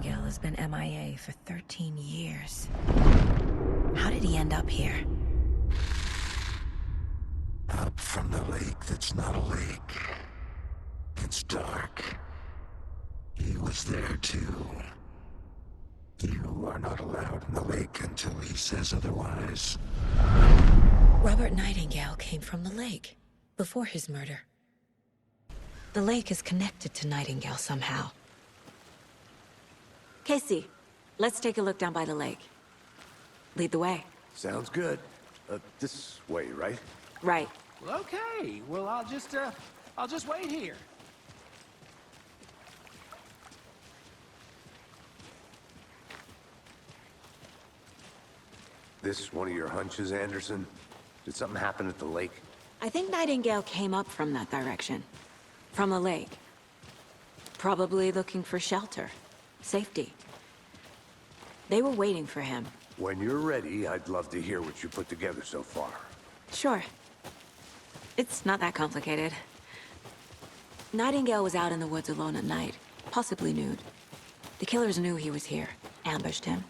Nightingale has been MIA for 13 years. How did he end up here? Up from the lake that's not a lake. It's dark. He was there too. You are not allowed in the lake until he says otherwise. Robert Nightingale came from the lake, before his murder. The lake is connected to Nightingale somehow. Casey, let's take a look down by the lake. Lead the way. Sounds good. This way, right? Right. Well, okay. Well, I'll just wait here. This one of your hunches, Anderson? Did something happen at the lake? I think Nightingale came up from that direction. From the lake. Probably looking for shelter. Safety. They were waiting for him. When you're ready, I'd love to hear what you put together so far. Sure. It's not that complicated. Nightingale was out in the woods alone at night, possibly nude. The killers knew he was here, ambushed him,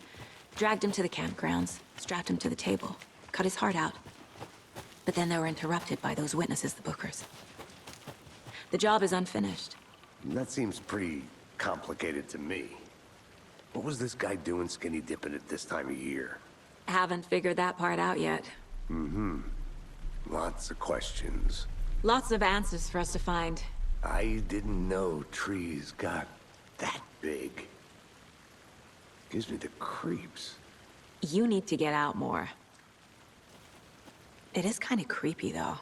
dragged him to the campgrounds, strapped him to the table, cut his heart out. But then they were interrupted by those witnesses, the Bookers. The job is unfinished. That seems pretty complicated to me. What was this guy doing skinny dipping at this time of year? Haven't figured that part out yet. Lots of questions. Lots of answers for us to find. I didn't know trees got that big. Gives me the creeps. You need to get out more. It is kind of creepy, though.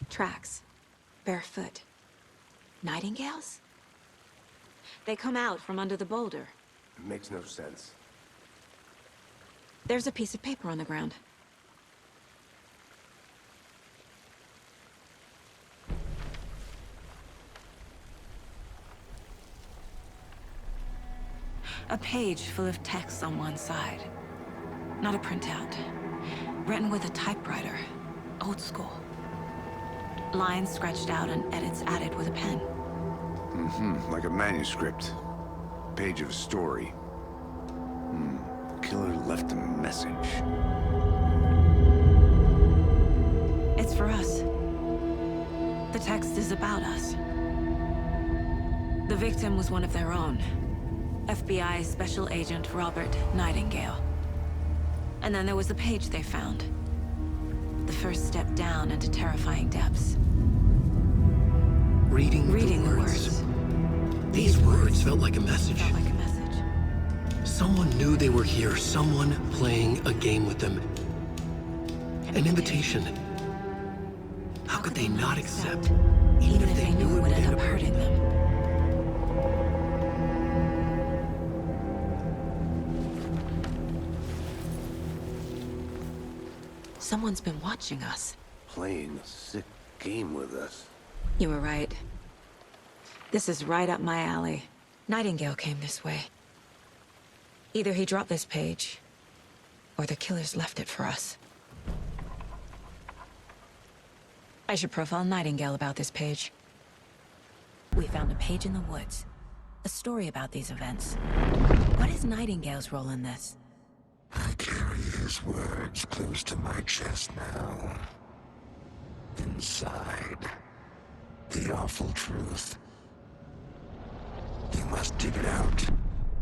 Tracks. Barefoot. Nightingales? They come out from under the boulder. It makes no sense. There's a piece of paper on the ground. A page full of text on one side. Not a printout. Written with a typewriter. Old school. Lines scratched out and edits added with a pen. Like a manuscript. Page of a story. Killer left a message. It's for us. The text is about us. The victim was one of their own. FBI Special Agent Robert Nightingale. And then there was the page they found. The first step down into terrifying depths. Reading the words. These words felt like a message. Someone knew they were here, someone playing a game with them. An invitation. How could they not accept, even if they knew it would end up hurting them? Someone's been watching us. Playing a sick game with us. You were right. This is right up my alley. Nightingale came this way. Either he dropped this page, or the killers left it for us. I should profile Nightingale about this page. We found a page in the woods. A story about these events. What is Nightingale's role in this? I carry his words close to my chest now. Inside, the awful truth. You must dig it out.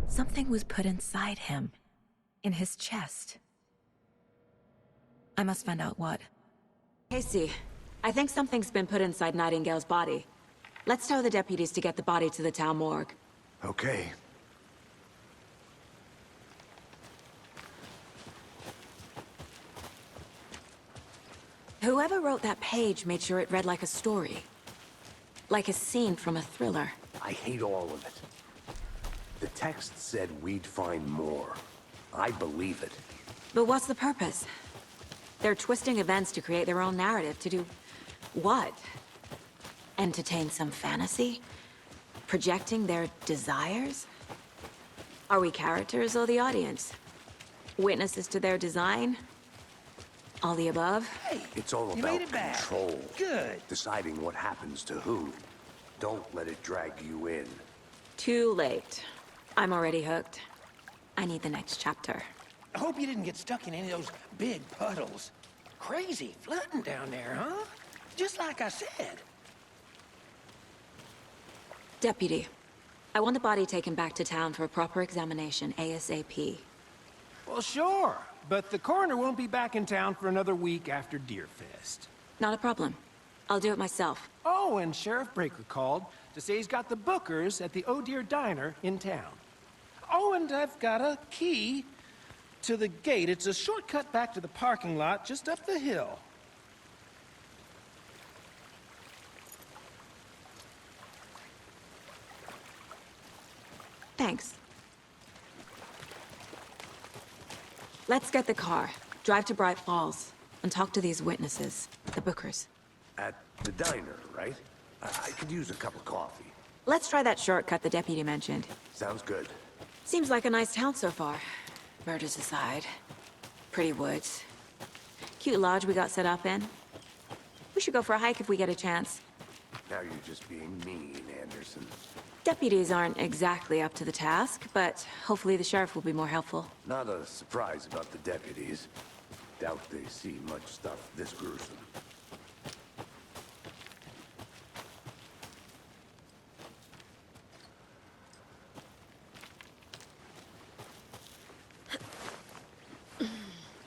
Something was put inside him. In his chest. I must find out what. Casey, I think something's been put inside Nightingale's body. Let's tell the deputies to get the body to the town morgue. Okay. Whoever wrote that page made sure it read like a story. Like a scene from a thriller. I hate all of it. The text said we'd find more. I believe it. But what's the purpose? They're twisting events to create their own narrative. To do what? Entertain some fantasy? Projecting their desires? Are we characters or the audience? Witnesses to their design? All the above? Hey, It's all you about made it back. control. Good. Deciding what happens to who. Don't let it drag you in. Too late. I'm already hooked. I need the next chapter. I hope you didn't get stuck in any of those big puddles. Crazy flooding down there, huh? Just like I said. Deputy, I want the body taken back to town for a proper examination, ASAP. Well, sure. But the coroner won't be back in town for another week after Deerfest. Not a problem. I'll do it myself. Oh, and Sheriff Breaker called to say he's got the bookers at the Oh Dear Diner in town. Oh, and I've got a key to the gate. It's a shortcut back to the parking lot just up the hill. Thanks. Let's get the car, drive to Bright Falls, and talk to these witnesses, the bookers. At the diner, right? I could use a cup of coffee. Let's try that shortcut the deputy mentioned. Sounds good. Seems like a nice town so far. Murders aside. Pretty woods. Cute lodge we got set up in. We should go for a hike if we get a chance. Now you're just being mean, Anderson. Deputies aren't exactly up to the task, but hopefully the sheriff will be more helpful. Not a surprise about the deputies. Doubt they see much stuff this gruesome.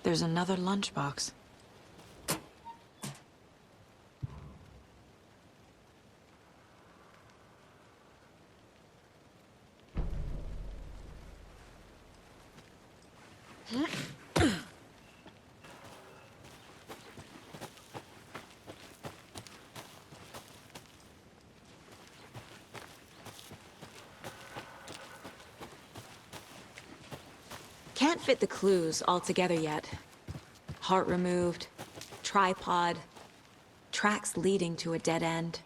There's another lunchbox. Can't fit the clues all together yet. Heart removed, tripod, tracks leading to a dead end.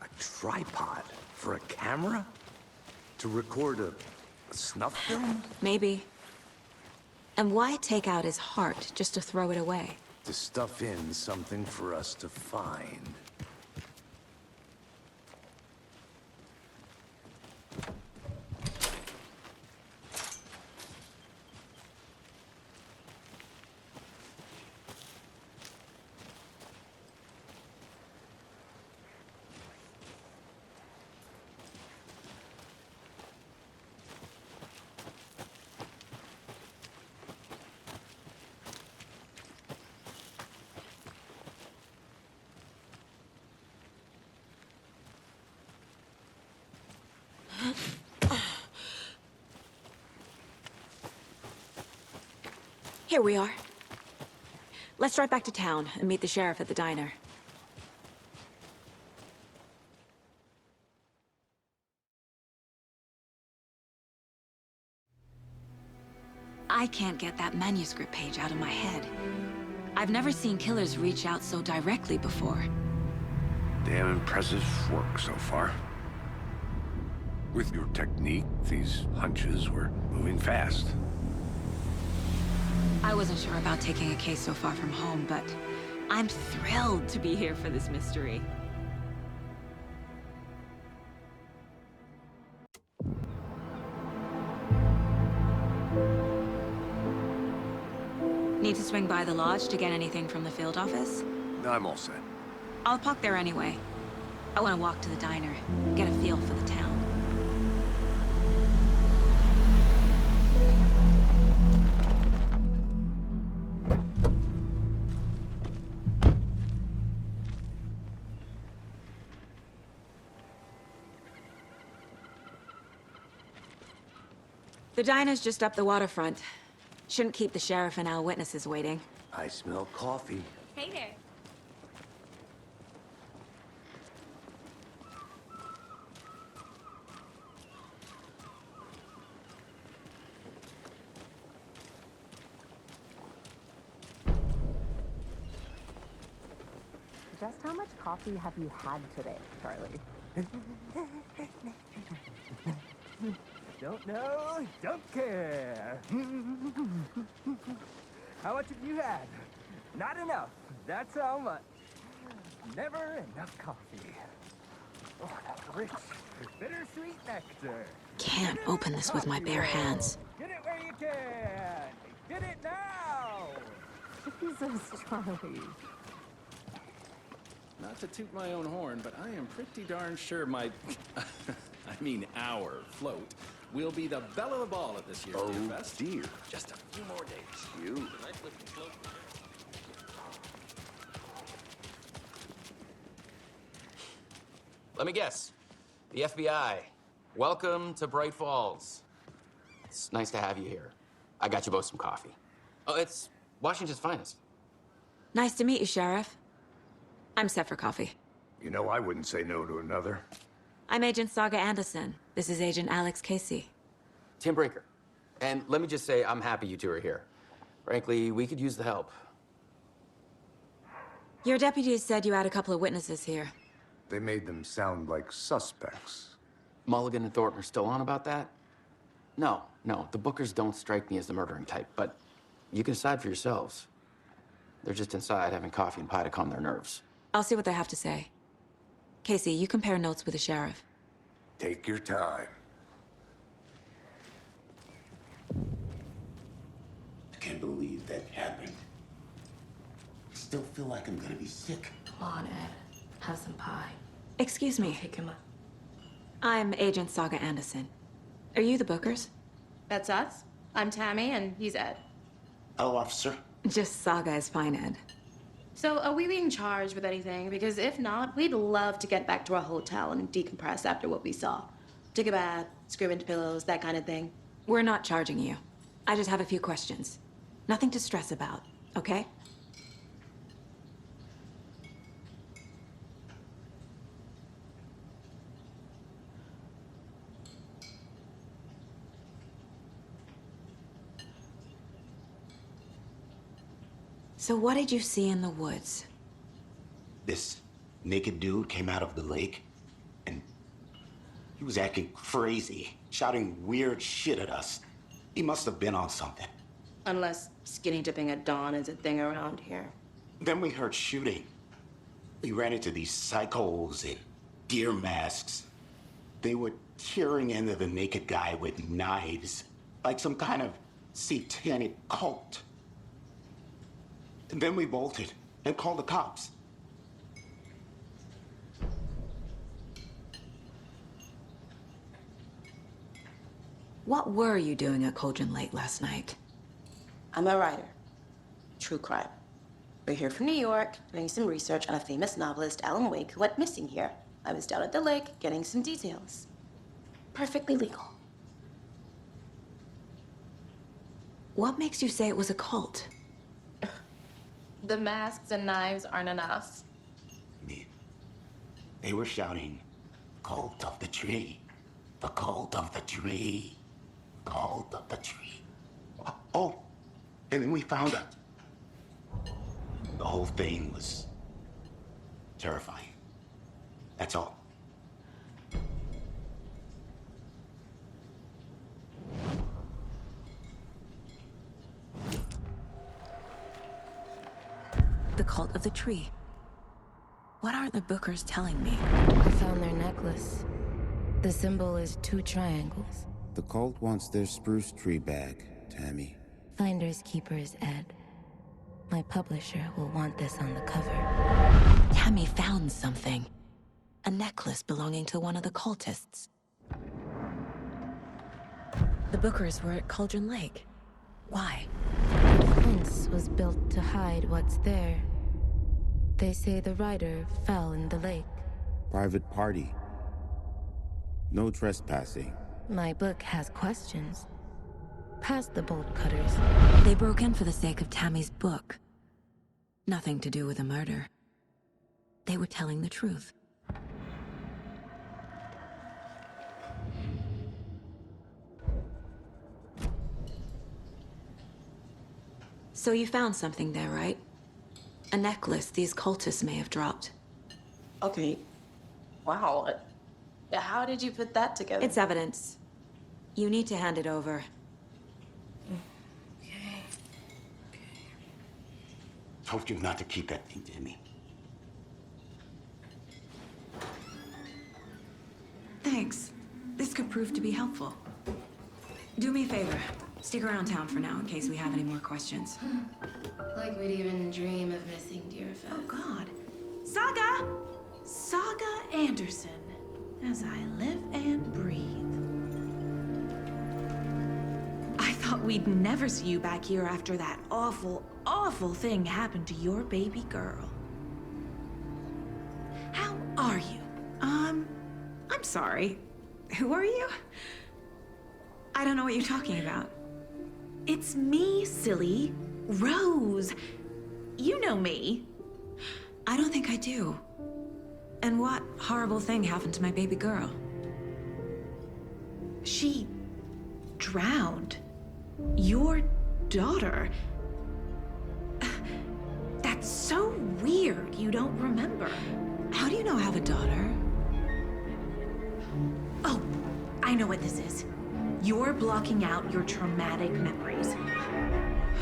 A tripod? For a camera? To record a snuff film? Maybe. And why take out his heart just to throw it away? To stuff in something for us to find. Here we are. Let's drive back to town and meet the sheriff at the diner. I can't get that manuscript page out of my head. I've never seen killers reach out so directly before. Damn impressive work so far. With your technique, these hunches were moving fast. I wasn't sure about taking a case so far from home, but I'm thrilled to be here for this mystery. Need to swing by the lodge to get anything from the field office? I'm all set. I'll park there anyway. I want to walk to the diner, get a feel for the town. The diner's just up the waterfront. Shouldn't keep the sheriff and our witnesses waiting. I smell coffee. Hey there. Just how much coffee have you had today, Charlie? Don't know, don't care. How much have you had? Not enough. That's how much. Never enough coffee. Oh, that rich, bittersweet nectar. Can't open this with my bare hands. Get it where you can. Get it now. Jesus, Charlie. Not to toot my own horn, but I am pretty darn sure my... I mean our float will be the belle of the ball at this year's Deer Fest. Dear. Just a few more days. You. Let me guess. The FBI. Welcome to Bright Falls. It's nice to have you here. I got you both some coffee. Oh, it's Washington's finest. Nice to meet you, Sheriff. I'm set for coffee. You know, I wouldn't say no to another. I'm Agent Saga Anderson. This is Agent Alex Casey. Tim Brinker. And let me just say, I'm happy you two are here. Frankly, we could use the help. Your deputies said you had a couple of witnesses here. They made them sound like suspects. Mulligan and Thornton are still on about that? No, the Bookers don't strike me as the murdering type, but you can decide for yourselves. They're just inside having coffee and pie to calm their nerves. I'll see what they have to say. Casey, you compare notes with the sheriff. Take your time. I can't believe that happened. I still feel like I'm gonna be sick. Come on, Ed. Have some pie. Excuse me. Pick him up. I'm Agent Saga Anderson. Are you the Bookers? That's us. I'm Tammy, and he's Ed. Hello, officer. Just Saga is fine, Ed. So, are we being charged with anything? Because if not, we'd love to get back to our hotel and decompress after what we saw. Take a bath, scream into pillows, that kind of thing. We're not charging you. I just have a few questions. Nothing to stress about, okay? So what did you see in the woods? This naked dude came out of the lake, and he was acting crazy, shouting weird shit at us. He must have been on something. Unless skinny dipping at dawn is a thing around here. Then we heard shooting. We ran into these psychos in deer masks. They were tearing into the naked guy with knives, like some kind of satanic cult. And then we bolted and called the cops. What were you doing at Cauldron Lake last night? I'm a writer. True crime. We're here from New York, doing some research on a famous novelist, Alan Wake, who went missing here. I was down at the lake, getting some details. Perfectly legal. What makes you say it was a cult? The masks and knives aren't enough. I mean, they were shouting, "Cult of the tree, the cult of the tree, cult of the tree." Oh, and then we found out. The whole thing was terrifying. That's all. The cult of the tree. What are the Bookers telling me? I found their necklace. The symbol is 2 triangles. The cult wants their spruce tree back, Tammy. Finders keepers, Ed. My publisher will want this on the cover. Tammy found something. A necklace belonging to one of the cultists. The Bookers were at Cauldron Lake. Why? The fence was built to hide what's there. They say the rider fell in the lake. Private party. No trespassing. My book has questions. Past the bolt cutters. They broke in for the sake of Tammy's book. Nothing to do with a murder. They were telling the truth. So you found something there, right? A necklace these cultists may have dropped. Okay. Wow. How did you put that together? It's evidence. You need to hand it over. Told you not to keep that thing, Timmy. Thanks. This could prove to be helpful. Do me a favor. Stick around town for now in case we have any more questions. Like we'd even dream of missing dear Fez. Oh, God. Saga! Saga Anderson. As I live and breathe. I thought we'd never see you back here after that awful, awful thing happened to your baby girl. How are you? I'm sorry. Who are you? I don't know what you're talking about. It's me, silly. Rose. You know me. I don't think I do. And what horrible thing happened to my baby girl? She drowned. Your daughter. That's so weird you don't remember. How do you know I have a daughter? Oh, I know what this is. You're blocking out your traumatic memories.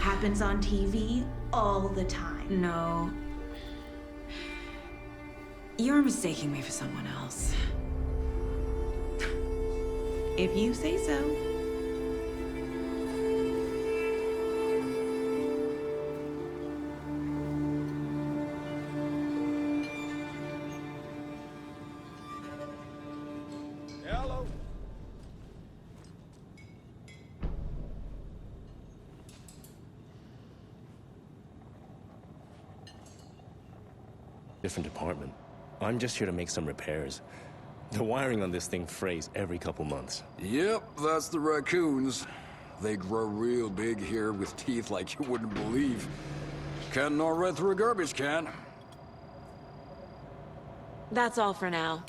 Happens on TV all the time. No. You're mistaking me for someone else. If you say so. Hello. Different department. I'm just here to make some repairs. The wiring on this thing frays every couple months. Yep, that's the raccoons. They grow real big here with teeth like you wouldn't believe. Can't gnaw right through a garbage can. That's all for now.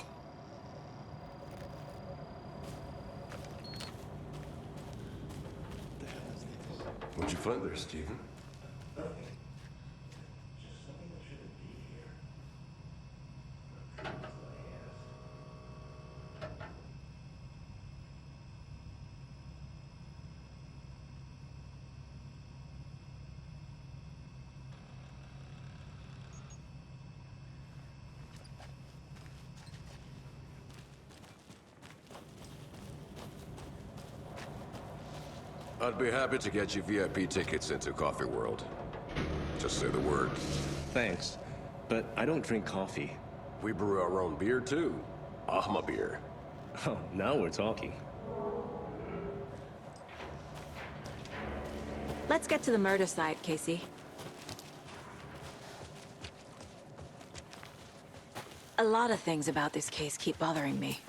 What'd you find there, Stephen? I'd be happy to get you VIP tickets into Coffee World. Just say the word. Thanks, but I don't drink coffee. We brew our own beer, too. Ahma beer. Oh, now we're talking. Let's get to the murder site, Casey. A lot of things about this case keep bothering me.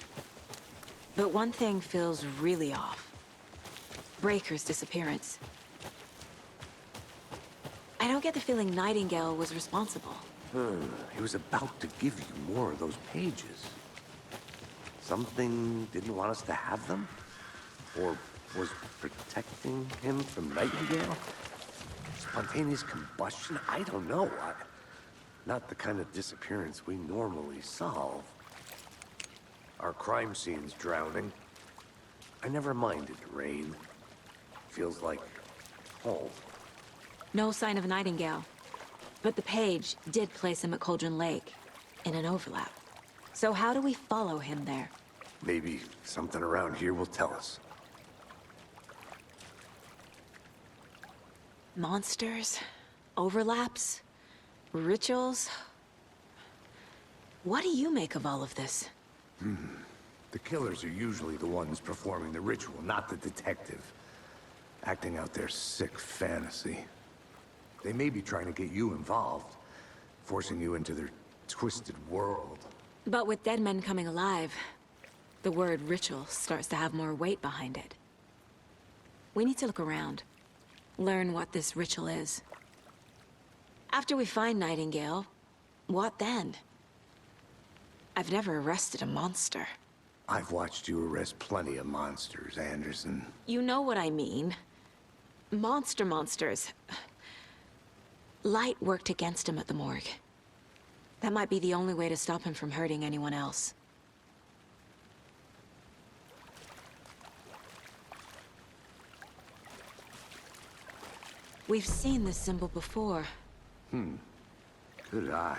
But one thing feels really off. Breaker's disappearance. I don't get the feeling Nightingale was responsible. He was about to give you more of those pages. Something didn't want us to have them? Or was protecting him from Nightingale? Spontaneous combustion? I don't know. Not the kind of disappearance we normally solve. Our crime scene's drowning. I never minded rain. Feels like home. No sign of Nightingale. But the page did place him at Cauldron Lake, in an overlap. So how do we follow him there? Maybe something around here will tell us. Monsters? Overlaps? Rituals? What do you make of all of this? The killers are usually the ones performing the ritual, not the detective. Acting out their sick fantasy. They may be trying to get you involved, forcing you into their twisted world. But with dead men coming alive, the word ritual starts to have more weight behind it. We need to look around, learn what this ritual is. After we find Nightingale, what then? I've never arrested a monster. I've watched you arrest plenty of monsters, Anderson. You know what I mean. Monsters. Light worked against him at the morgue. That might be the only way to stop him from hurting anyone else. We've seen this symbol before. Good eye.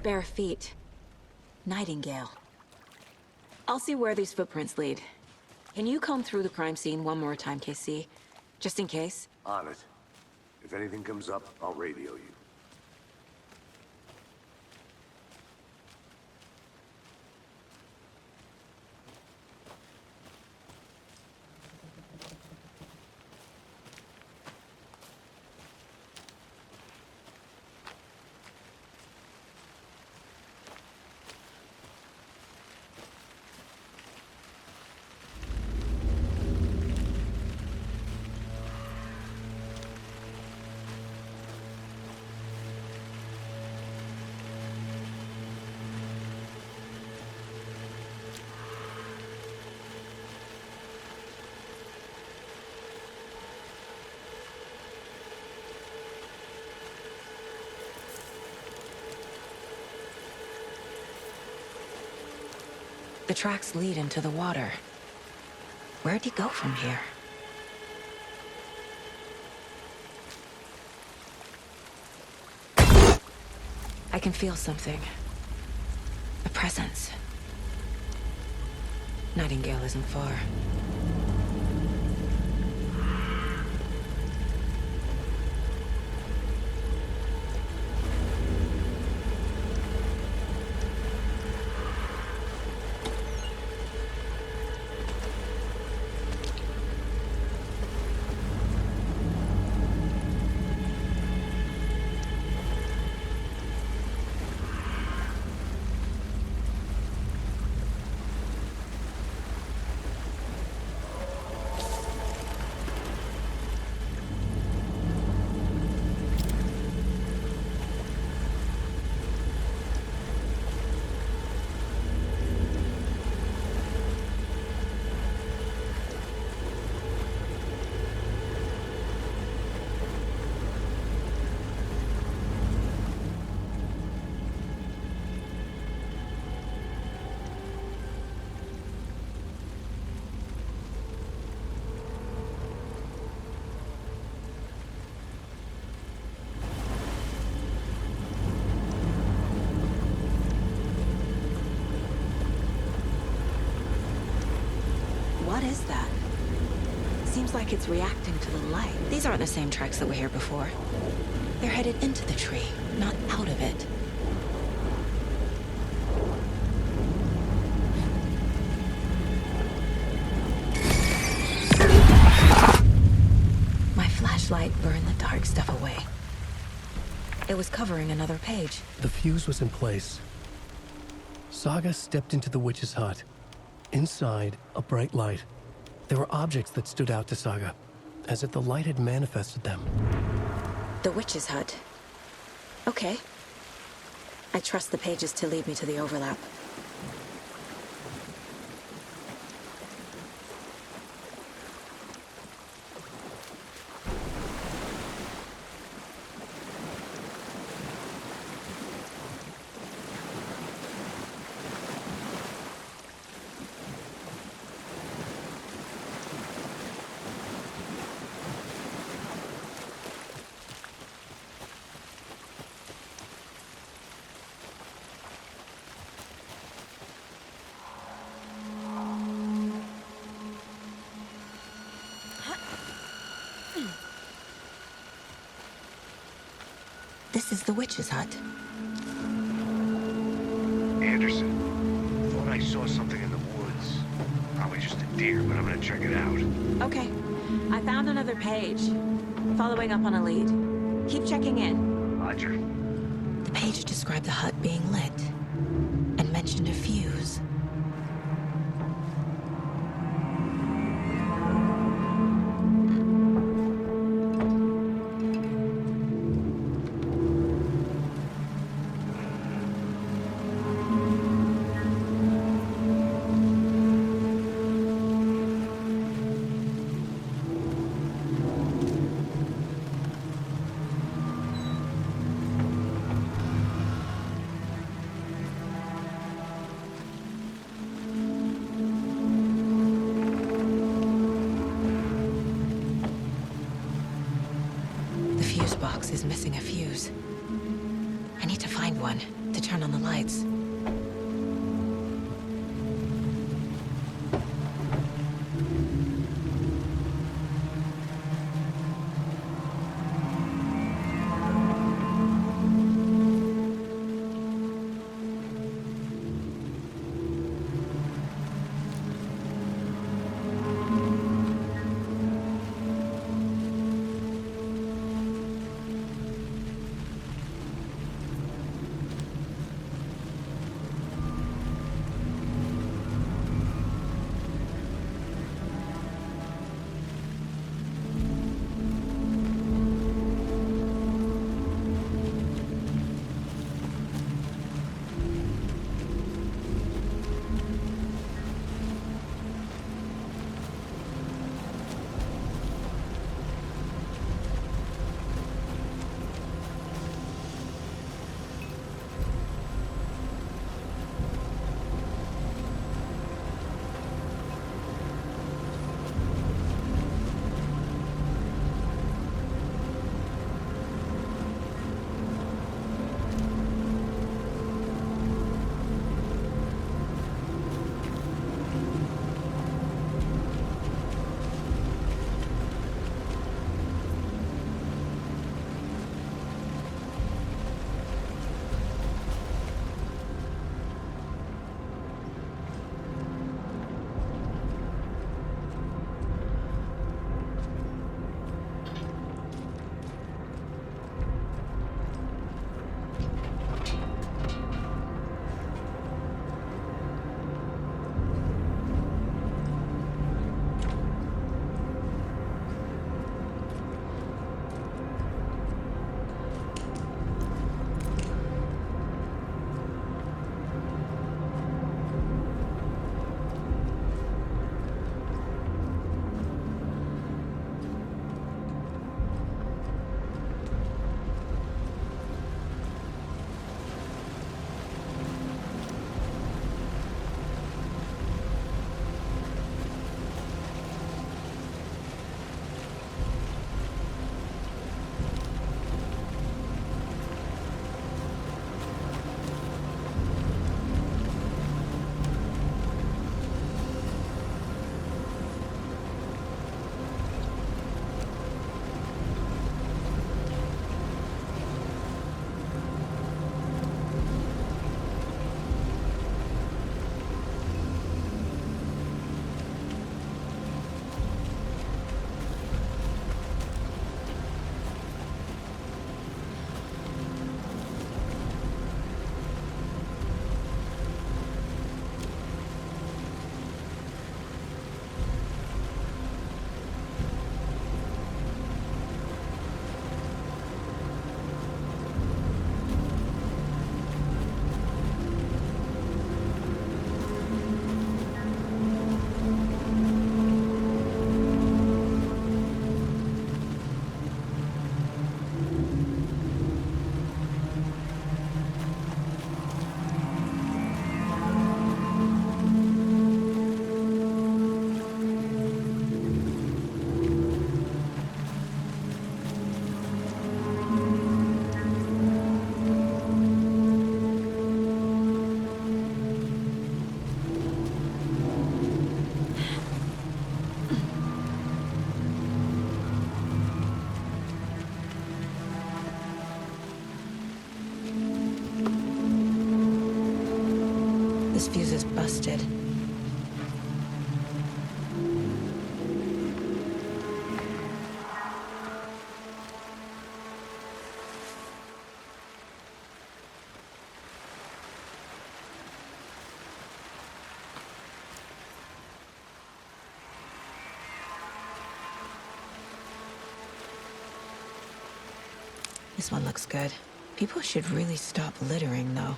Bare feet. Nightingale. I'll see where these footprints lead. Can you comb through the crime scene one more time, KC? Just in case? On it. If anything comes up, I'll radio you. The tracks lead into the water. Where'd he go from here? I can feel something. A presence. Nightingale isn't far. What is that? Seems like it's reacting to the light. These aren't the same tracks that were here before. They're headed into the tree, not out of it. My flashlight burned the dark stuff away. It was covering another page. The fuse was in place. Saga stepped into the witch's hut. Inside, a bright light. There were objects that stood out to Saga, as if the light had manifested them. The witch's hut. Okay. I trust the pages to lead me to the overlap. This is the witch's hut. Anderson, thought I saw something in the woods. Probably just a deer, but I'm gonna check it out. Okay. I found another page. Following up on a lead. Keep checking in. Roger. The page described the hut being lit and mentioned a fuse. box is missing a fuse. I need to find one to turn on the lights. This fuse is busted. This one looks good. People should really stop littering, though.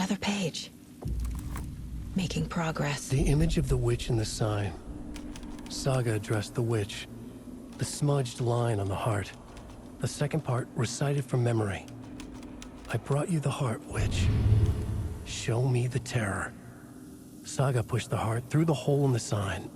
Another page. Making progress. The image of the witch in the sign. Saga addressed the witch. The smudged line on the heart. The second part recited from memory. I brought you the heart, witch. Show me the terror. Saga pushed the heart through the hole in the sign.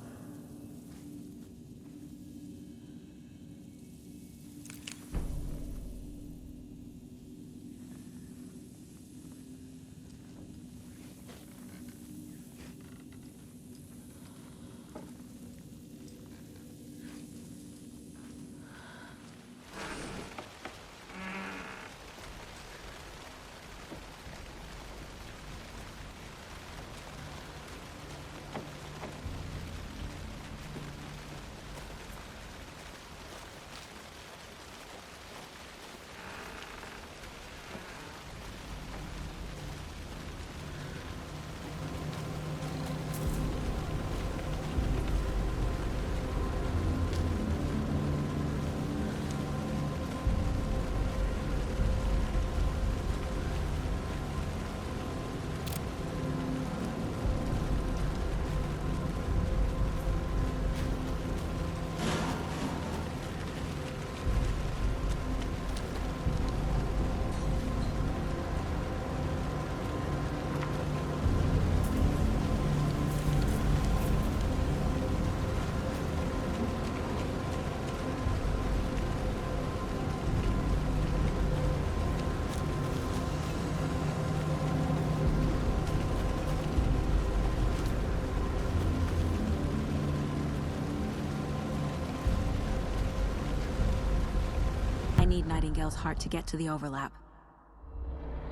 I need Nightingale's heart to get to the overlap.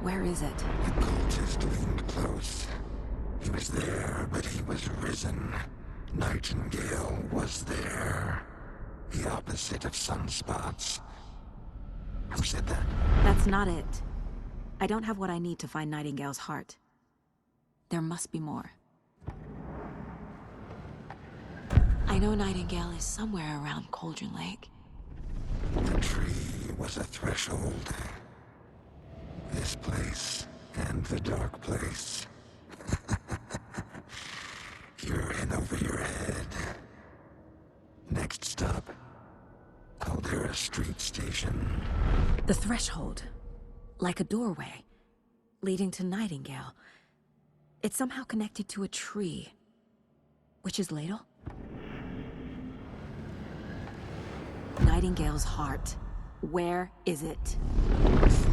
Where is it? The cultist leaned close. He was there, but he was risen. Nightingale was there. The opposite of sunspots. Who said that? That's not it. I don't have what I need to find Nightingale's heart. There must be more. I know Nightingale is somewhere around Cauldron Lake. The tree was a threshold. This place and the dark place. You're in over your head. Next stop, Caldera Street Station. The threshold. Like a doorway. Leading to Nightingale. It's somehow connected to a tree. Witch's ladle? Nightingale's heart. Where is it?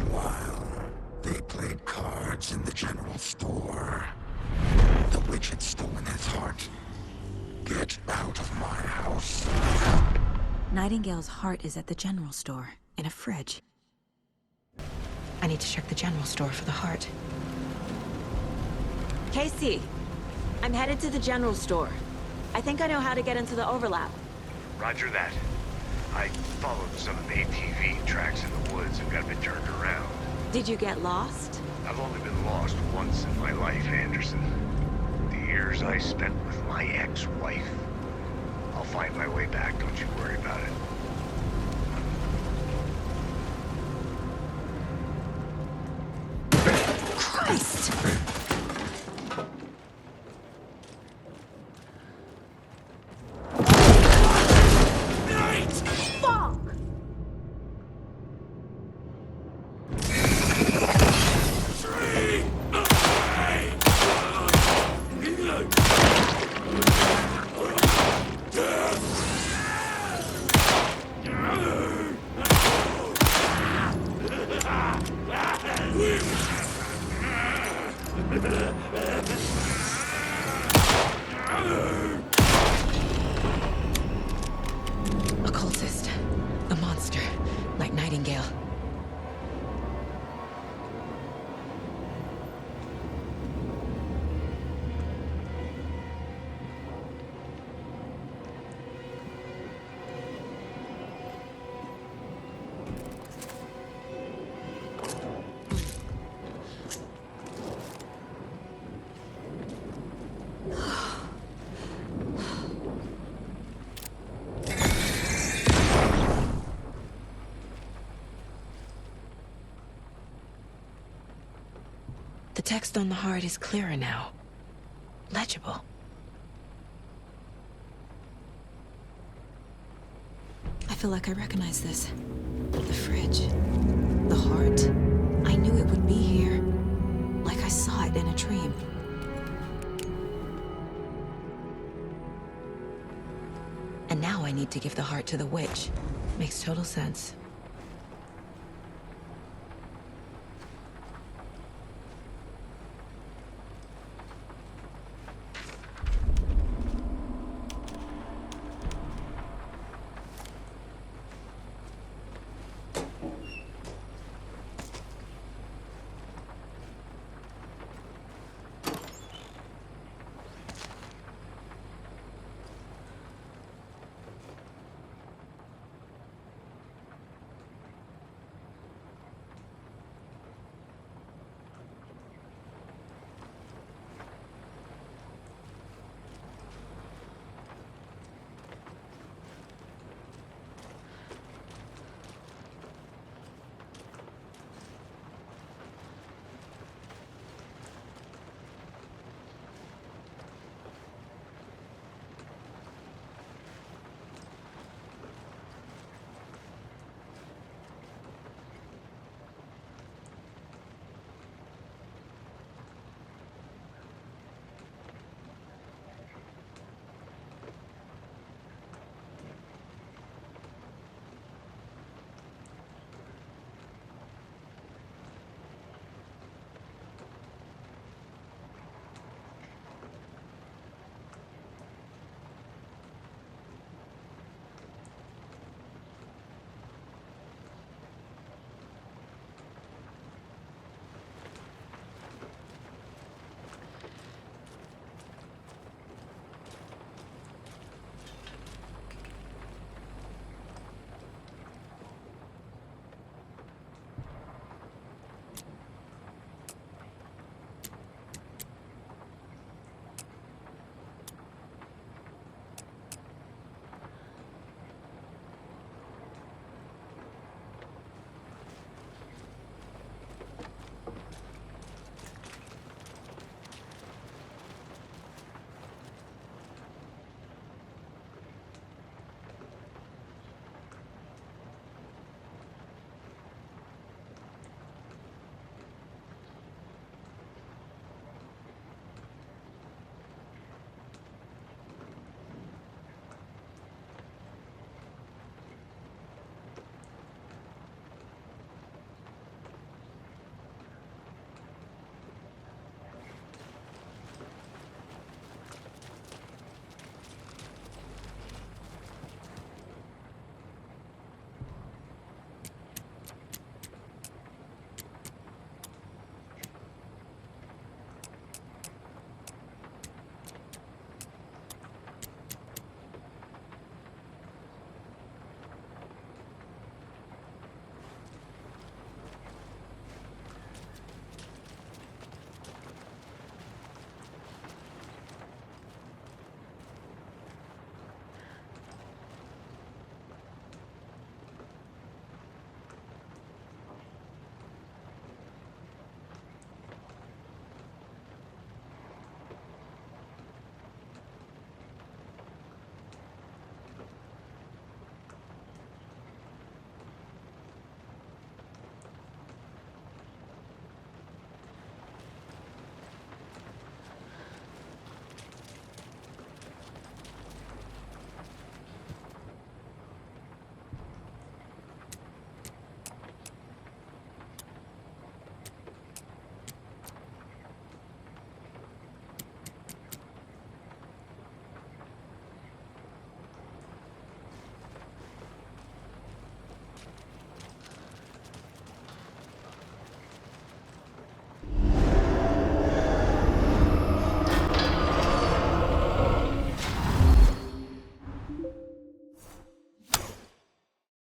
While they played cards in the general store, the witch had stolen his heart. Get out of my house. Nightingale's heart is at the general store, in a fridge. I need to check the general store for the heart. Casey, I'm headed to the general store. I think I know how to get into the overlap. Roger that. I followed some ATV tracks in the woods and got a bit turned around. Did you get lost? I've only been lost once in my life, Anderson. The years I spent with my ex-wife. I'll find my way back, don't you worry about it. Christ! A cultist. A monster. Like Nightingale. text on the heart is clearer now. Legible. I feel like I recognize this. The fridge. The heart. I knew it would be here. Like I saw it in a dream. And now I need to give the heart to the witch. Makes total sense.